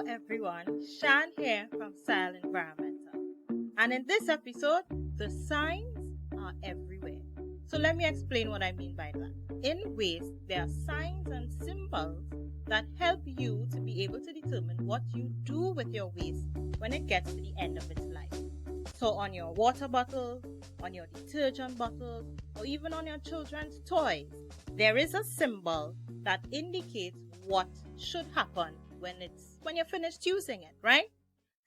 everyone, Shan here from Style Environmental. And in this episode, the signs are everywhere. So let me explain what I mean by that. In waste, there are signs and symbols that help you to be able to determine what you do with your waste when it gets to the end of its life. So on your water bottle, on your detergent bottles, or even on your children's toys, there is a symbol that indicates what should happen when you're finished using it, right?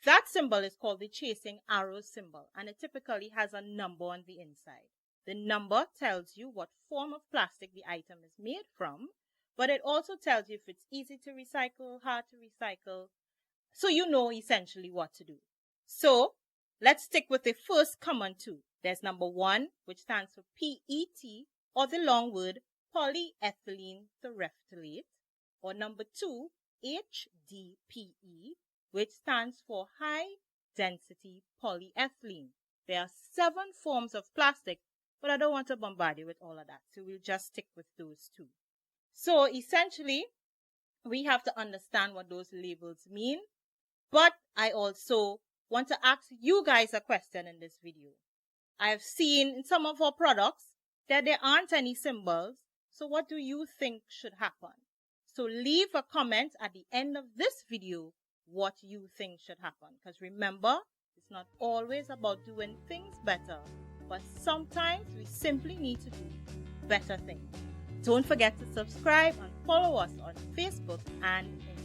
That symbol is called the chasing arrow symbol, and it typically has a number on the inside. The number tells you what form of plastic the item is made from, but it also tells you if it's easy to recycle, hard to recycle, so you know essentially what to do. So let's stick with the first common two. There's number 1, which stands for PET, or the long word polyethylene terephthalate, or number 2, HDPE, which stands for high density polyethylene. There are 7 forms of plastic, but I don't want to bombard you with all of that, so we'll just stick with those 2. So essentially, we have to understand what those labels mean, but I also want to ask you guys a question in this video. I have seen in some of our products that there aren't any symbols, so what do you think should happen? So leave a comment at the end of this video what you think should happen, because remember, it's not always about doing things better, but sometimes we simply need to do better things. Don't forget to subscribe and follow us on Facebook and Instagram.